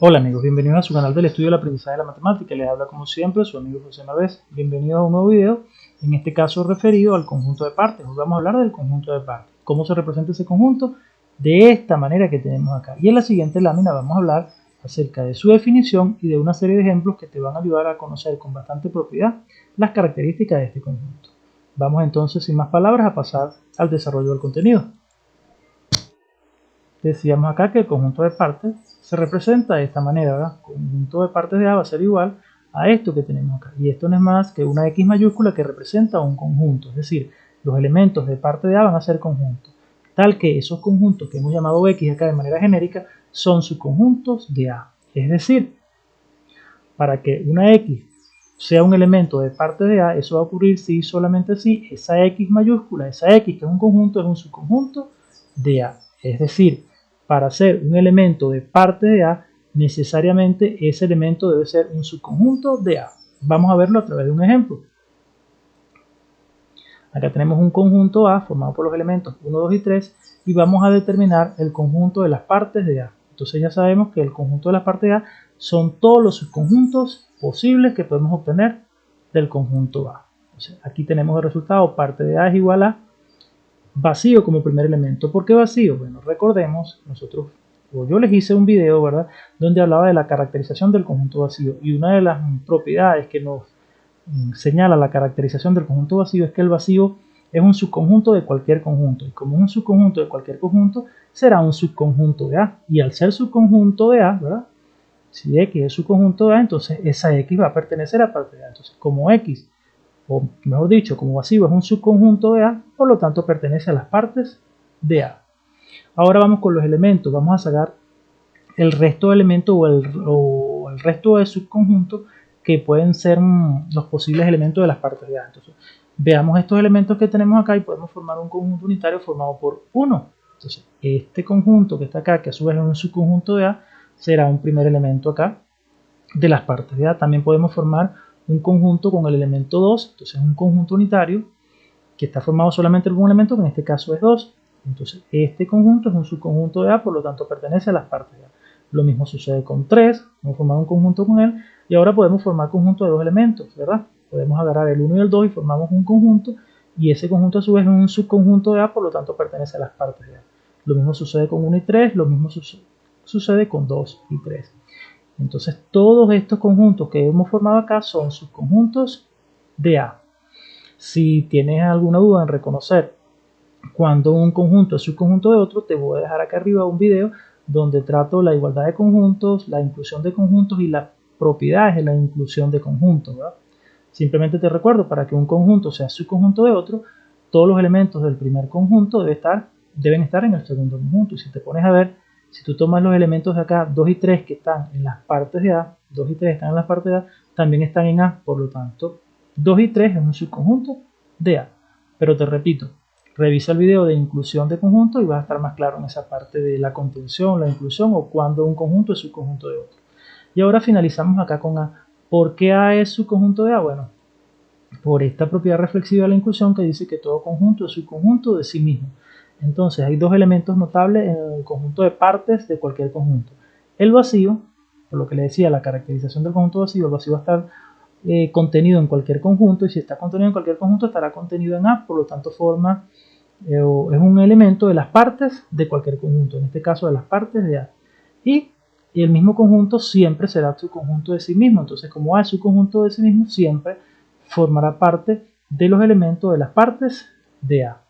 Hola amigos, bienvenidos a su canal del estudio del aprendizaje de la matemática. Les habla como siempre su amigo José Mavés. Bienvenidos a un nuevo video, en este caso referido al conjunto de partes. Hoy vamos a hablar del conjunto de partes. ¿Cómo se representa ese conjunto? De esta manera que tenemos acá. Y en la siguiente lámina vamos a hablar acerca de su definición y de una serie de ejemplos que te van a ayudar a conocer con bastante propiedad las características de este conjunto. Vamos entonces, sin más palabras, a pasar al desarrollo del contenido. Decíamos acá que el conjunto de partes se representa de esta manera, ¿verdad? El conjunto de partes de A va a ser igual a esto que tenemos acá. Y esto no es más que una X mayúscula que representa un conjunto. Es decir, los elementos de parte de A van a ser conjuntos. Tal que esos conjuntos que hemos llamado X acá de manera genérica son subconjuntos de A. Es decir, para que una X sea un elemento de parte de A, eso va a ocurrir si solamente si esa X mayúscula, esa X que es un conjunto, es un subconjunto de A. Es decir, para ser un elemento de parte de A, necesariamente ese elemento debe ser un subconjunto de A. Vamos a verlo a través de un ejemplo. Acá tenemos un conjunto A formado por los elementos 1, 2 y 3 y vamos a determinar el conjunto de las partes de A. Entonces ya sabemos que el conjunto de las partes de A son todos los subconjuntos posibles que podemos obtener del conjunto A. Entonces, aquí tenemos el resultado, parte de A es igual a vacío como primer elemento. ¿Por qué vacío? Bueno, recordemos, yo les hice un video, ¿verdad?, donde hablaba de la caracterización del conjunto vacío, y una de las propiedades que nos señala la caracterización del conjunto vacío es que el vacío es un subconjunto de cualquier conjunto, y como es un subconjunto de cualquier conjunto, será un subconjunto de A, y al ser subconjunto de A, ¿verdad?, si X es subconjunto de A, entonces esa X va a pertenecer a parte de A. Entonces, como X, o mejor dicho, como vacío es un subconjunto de A, por lo tanto pertenece a las partes de A. Ahora vamos con los elementos. Vamos a sacar el resto de elementos o el resto de subconjuntos que pueden ser los posibles elementos de las partes de A. Entonces, veamos estos elementos que tenemos acá y podemos formar un conjunto unitario formado por 1. Entonces, este conjunto que está acá, que a su vez es un subconjunto de A, será un primer elemento acá de las partes de A. También podemos formar un conjunto con el elemento 2, entonces un conjunto unitario que está formado solamente por un elemento, que en este caso es 2. Entonces este conjunto es un subconjunto de A, por lo tanto pertenece a las partes de A. Lo mismo sucede con 3, hemos formado un conjunto con él, y ahora podemos formar conjunto de dos elementos, ¿verdad? Podemos agarrar el 1 y el 2 y formamos un conjunto, y ese conjunto a su vez es un subconjunto de A, por lo tanto pertenece a las partes de A. Lo mismo sucede con 1 y 3, lo mismo sucede con 2 y 3. Entonces todos estos conjuntos que hemos formado acá son subconjuntos de A. Si tienes alguna duda en reconocer cuando un conjunto es subconjunto de otro, te voy a dejar acá arriba un video donde trato la igualdad de conjuntos, la inclusión de conjuntos y las propiedades de la inclusión de conjuntos, ¿verdad? Simplemente te recuerdo, para que un conjunto sea subconjunto de otro, todos los elementos del primer conjunto deben estar en el segundo conjunto. Y si te pones a ver, si tú tomas los elementos de acá, 2 y 3 que están en las partes de A, 2 y 3 están en las partes de A, también están en A, por lo tanto, 2 y 3 es un subconjunto de A. Pero te repito, revisa el video de inclusión de conjuntos y vas a estar más claro en esa parte de la contención, la inclusión o cuando un conjunto es subconjunto de otro. Y ahora finalizamos acá con A. ¿Por qué A es subconjunto de A? Bueno, por esta propiedad reflexiva de la inclusión que dice que todo conjunto es subconjunto de sí mismo. Entonces hay dos elementos notables en el conjunto de partes de cualquier conjunto. El vacío, por lo que le decía, la caracterización del conjunto vacío, el vacío va a estar contenido en cualquier conjunto, y si está contenido en cualquier conjunto estará contenido en A, por lo tanto forma es un elemento de las partes de cualquier conjunto, en este caso de las partes de A. Y el mismo conjunto siempre será subconjunto de sí mismo, entonces como A es subconjunto de sí mismo, siempre formará parte de los elementos de las partes de A.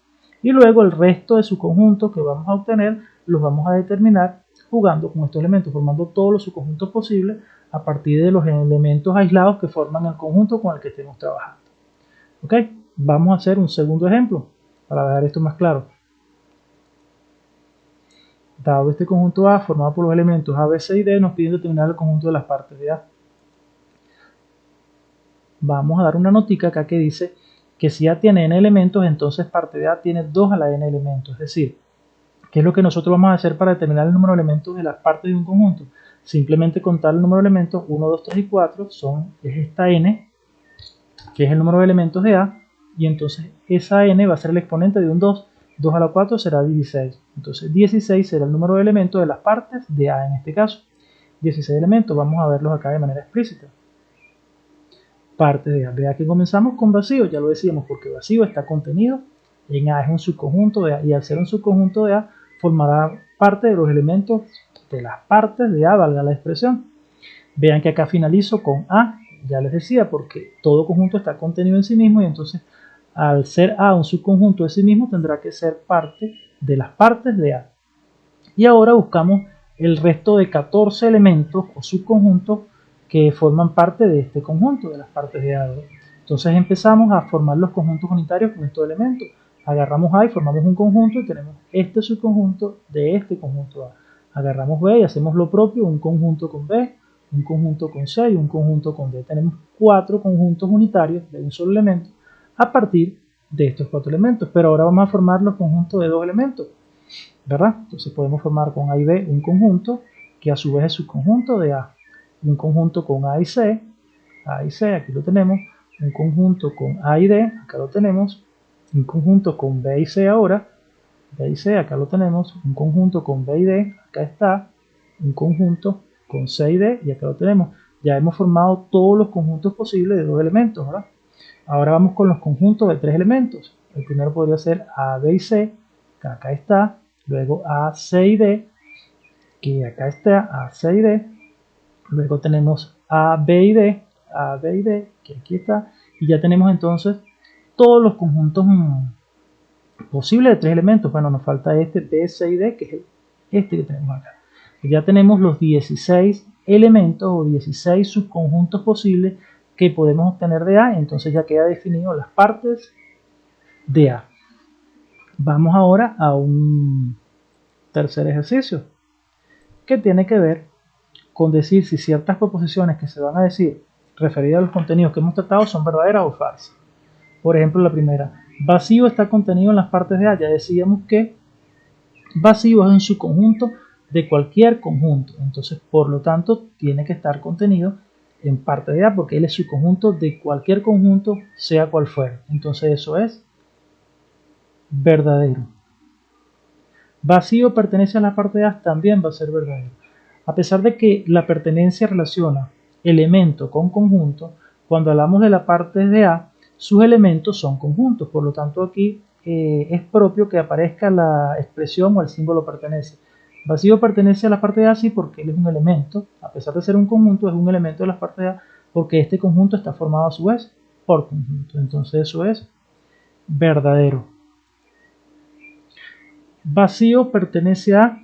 Y luego el resto de subconjuntos que vamos a obtener los vamos a determinar jugando con estos elementos, formando todos los subconjuntos posibles a partir de los elementos aislados que forman el conjunto con el que estemos trabajando. ¿Ok? Vamos a hacer un segundo ejemplo para dejar esto más claro. Dado este conjunto A formado por los elementos A, B, C y D, nos piden determinar el conjunto de las partes de A. Vamos a dar una notica acá que dice que si A tiene n elementos, entonces parte de A tiene 2 a la n elementos. Es decir, ¿qué es lo que nosotros vamos a hacer para determinar el número de elementos de las partes de un conjunto? Simplemente contar el número de elementos 1, 2, 3 y 4, es esta n, que es el número de elementos de A, y entonces esa n va a ser el exponente de un 2. 2 a la 4 será 16. Entonces 16 será el número de elementos de las partes de A en este caso. 16 elementos. Vamos a verlos acá de manera explícita. Partes de A. Vea que comenzamos con vacío, ya lo decíamos, porque vacío está contenido en A, es un subconjunto de A, y al ser un subconjunto de A, formará parte de los elementos de las partes de A, valga la expresión. Vean que acá finalizo con A, ya les decía, porque todo conjunto está contenido en sí mismo, y entonces al ser A un subconjunto de sí mismo, tendrá que ser parte de las partes de A. Y ahora buscamos el resto de 14 elementos o subconjuntos que forman parte de este conjunto, de las partes de A. Entonces empezamos a formar los conjuntos unitarios con estos elementos. Agarramos A y formamos un conjunto y tenemos este subconjunto de este conjunto A. Agarramos B y hacemos lo propio, un conjunto con B, un conjunto con C y un conjunto con D. Tenemos 4 conjuntos unitarios de un solo elemento a partir de estos 4 elementos. Pero ahora vamos a formar los conjuntos de 2 elementos, ¿verdad? Entonces podemos formar con A y B un conjunto que a su vez es subconjunto de A. Un conjunto con A y C, aquí lo tenemos. Un conjunto con A y D, acá lo tenemos. Un conjunto con B y C ahora, B y C, acá lo tenemos. Un conjunto con B y D, acá está. Un conjunto con C y D, y acá lo tenemos. Ya hemos formado todos los conjuntos posibles de 2 elementos, ¿verdad? Ahora vamos con los conjuntos de 3 elementos. El primero podría ser A, B y C, que acá está. Luego A, C y D, que acá está, A, C y D. Luego tenemos A, B y D, que aquí está. Y ya tenemos entonces todos los conjuntos posibles de 3 elementos. Bueno, nos falta este B, C y D, que es este que tenemos acá. Y ya tenemos los 16 elementos o 16 subconjuntos posibles que podemos obtener de A. Entonces ya queda definido las partes de A. Vamos ahora a un tercer ejercicio que tiene que ver con decir si ciertas proposiciones que se van a decir referidas a los contenidos que hemos tratado son verdaderas o falsas. Por ejemplo, la primera, vacío está contenido en las partes de A. Ya decíamos que vacío es un subconjunto de cualquier conjunto, entonces por lo tanto tiene que estar contenido en parte de A porque él es subconjunto de cualquier conjunto, sea cual fuera. Entonces eso es verdadero. Vacío pertenece a la parte de A, también va a ser verdadero. A pesar de que la pertenencia relaciona elemento con conjunto, cuando hablamos de la parte de A, sus elementos son conjuntos. Por lo tanto, aquí es propio que aparezca la expresión o el símbolo pertenece. Vacío pertenece a la parte de A, sí, porque él es un elemento. A pesar de ser un conjunto, es un elemento de la parte de A, porque este conjunto está formado a su vez por conjunto. Entonces eso es verdadero. Vacío pertenece a...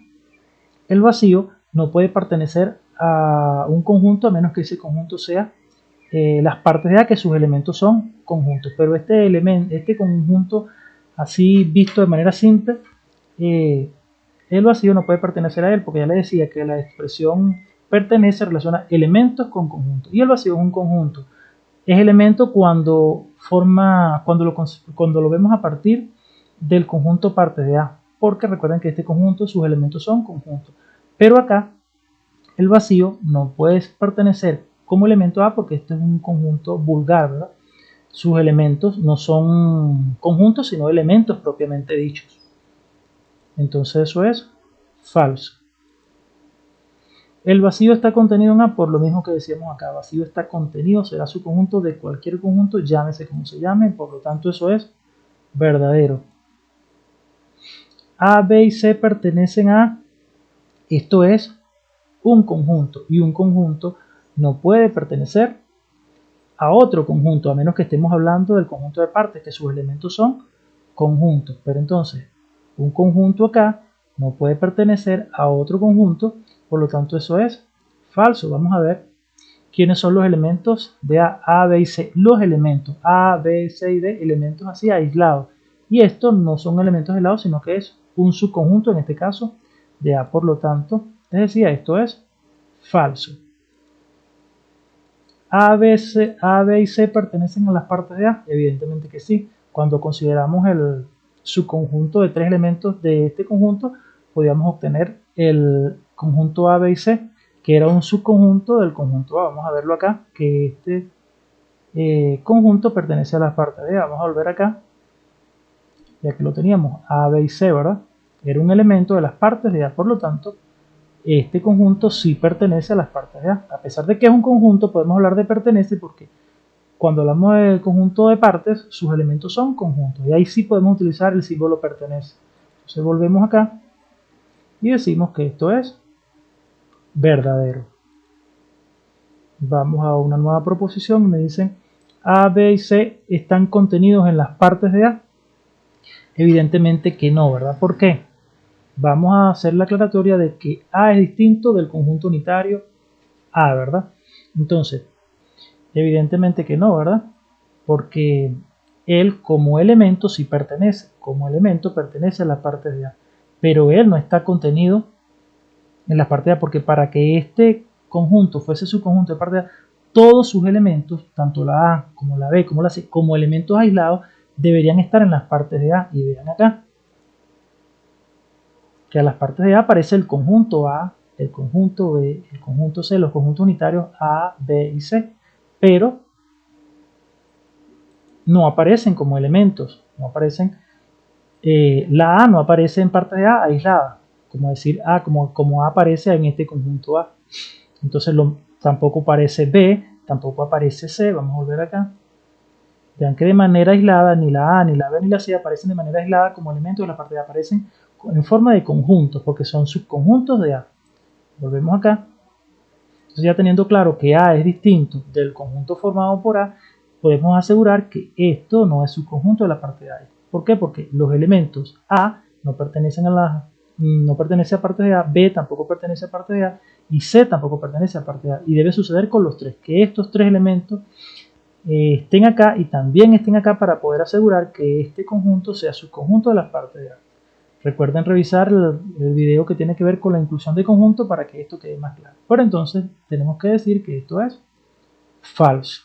El vacío no puede pertenecer a un conjunto a menos que ese conjunto sea las partes de A, que sus elementos son conjuntos. Pero este conjunto, así visto de manera simple, el vacío no puede pertenecer a él, porque ya le decía que la expresión pertenece relaciona elementos con conjuntos. Y el vacío es un conjunto. Es elemento cuando lo vemos a partir del conjunto parte de A, porque recuerden que este conjunto, sus elementos son conjuntos. Pero acá el vacío no puede pertenecer como elemento A porque este es un conjunto vulgar, ¿verdad? Sus elementos no son conjuntos, sino elementos propiamente dichos. Entonces eso es falso. El vacío está contenido en A por lo mismo que decíamos acá. Vacío está contenido, será su conjunto de cualquier conjunto, llámese como se llame, por lo tanto eso es verdadero. A, B y C pertenecen a... Esto es un conjunto, y un conjunto no puede pertenecer a otro conjunto, a menos que estemos hablando del conjunto de partes, que sus elementos son conjuntos. Pero entonces, un conjunto acá no puede pertenecer a otro conjunto, por lo tanto eso es falso. Vamos a ver quiénes son los elementos de A, B y C. Los elementos A, B, C y D, elementos así aislados. Y estos no son elementos aislados, sino que es un subconjunto, en este caso, de A. Por lo tanto, les decía, esto es falso. A, B y C pertenecen a las partes de A, evidentemente que sí. Cuando consideramos el subconjunto de 3 elementos de este conjunto, podíamos obtener el conjunto A, B y C, que era un subconjunto del conjunto A. Vamos a verlo acá, que este conjunto pertenece a las partes de A. Vamos a volver acá, ya que lo teníamos, A, B y C, ¿verdad? Era un elemento de las partes de A, por lo tanto, este conjunto sí pertenece a las partes de A. A pesar de que es un conjunto, podemos hablar de pertenece porque cuando hablamos del conjunto de partes, sus elementos son conjuntos. Y ahí sí podemos utilizar el símbolo pertenece. Entonces volvemos acá y decimos que esto es verdadero. Vamos a una nueva proposición y me dicen A, B y C están contenidos en las partes de A. Evidentemente que no, ¿verdad? ¿Por qué? Vamos a hacer la aclaratoria de que A es distinto del conjunto unitario A, ¿verdad? Entonces, evidentemente que no, ¿verdad? Porque él como elemento sí pertenece, como elemento pertenece a la parte de A, pero él no está contenido en la parte de A, porque para que este conjunto fuese su conjunto de parte de A, todos sus elementos, tanto la A como la B como la C, como elementos aislados, deberían estar en las partes de A. Y vean acá, que a las partes de A aparece el conjunto A, el conjunto B, el conjunto C, los conjuntos unitarios A, B y C, pero no aparecen como elementos, no aparecen, la A no aparece en parte de A aislada, como decir A, como A aparece en este conjunto A. Entonces tampoco aparece B, tampoco aparece C, vamos a volver acá. Vean que de manera aislada ni la A, ni la B, ni la C aparecen de manera aislada como elementos de la parte de A, aparecen en forma de conjuntos, porque son subconjuntos de A. Volvemos acá. Entonces ya teniendo claro que A es distinto del conjunto formado por A, podemos asegurar que esto no es subconjunto de la parte de A. ¿Por qué? Porque los elementos A no pertenecen no pertenece a parte de A, B tampoco pertenece a parte de A y C tampoco pertenece a parte de A. Y debe suceder con los tres, que estos tres elementos estén acá y también estén acá para poder asegurar que este conjunto sea subconjunto de las partes de A. Recuerden revisar el video que tiene que ver con la inclusión de conjunto para que esto quede más claro. Pero entonces tenemos que decir que esto es falso.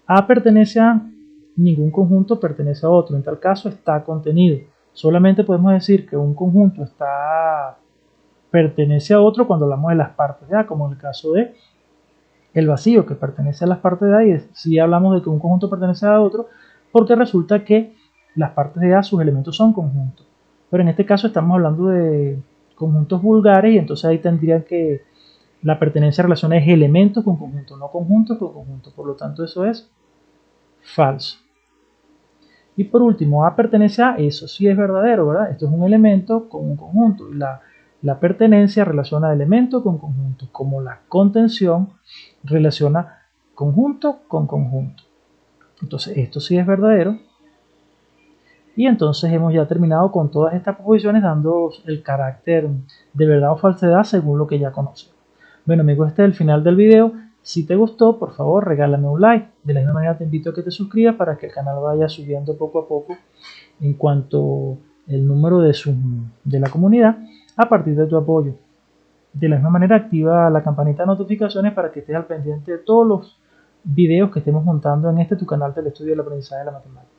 A pertenece a ningún conjunto pertenece a otro. En tal caso está contenido. Solamente podemos decir que un conjunto pertenece a otro cuando hablamos de las partes de A, como en el caso de el vacío, que pertenece a las partes de A, y si hablamos de que un conjunto pertenece a otro, porque resulta que las partes de A, sus elementos son conjuntos. Pero en este caso estamos hablando de conjuntos vulgares y entonces ahí tendrían que la pertenencia relaciona es elementos con conjuntos, no conjuntos con conjuntos. Por lo tanto, eso es falso. Y por último, A pertenece a, eso sí es verdadero, ¿verdad? Esto es un elemento con un conjunto. Y la pertenencia relaciona elemento con conjunto, como la contención relaciona conjunto con conjunto. Entonces, esto sí es verdadero. Y entonces hemos ya terminado con todas estas proposiciones dando el carácter de verdad o falsedad según lo que ya conocemos. Bueno amigos, este es el final del video. Si te gustó, por favor regálame un like. De la misma manera te invito a que te suscribas para que el canal vaya subiendo poco a poco en cuanto el número de la comunidad a partir de tu apoyo. De la misma manera activa la campanita de notificaciones para que estés al pendiente de todos los videos que estemos montando en este tu canal del estudio del aprendizaje de la matemática.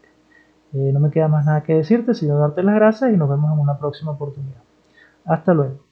No me queda más nada que decirte, sino darte las gracias y nos vemos en una próxima oportunidad. Hasta luego.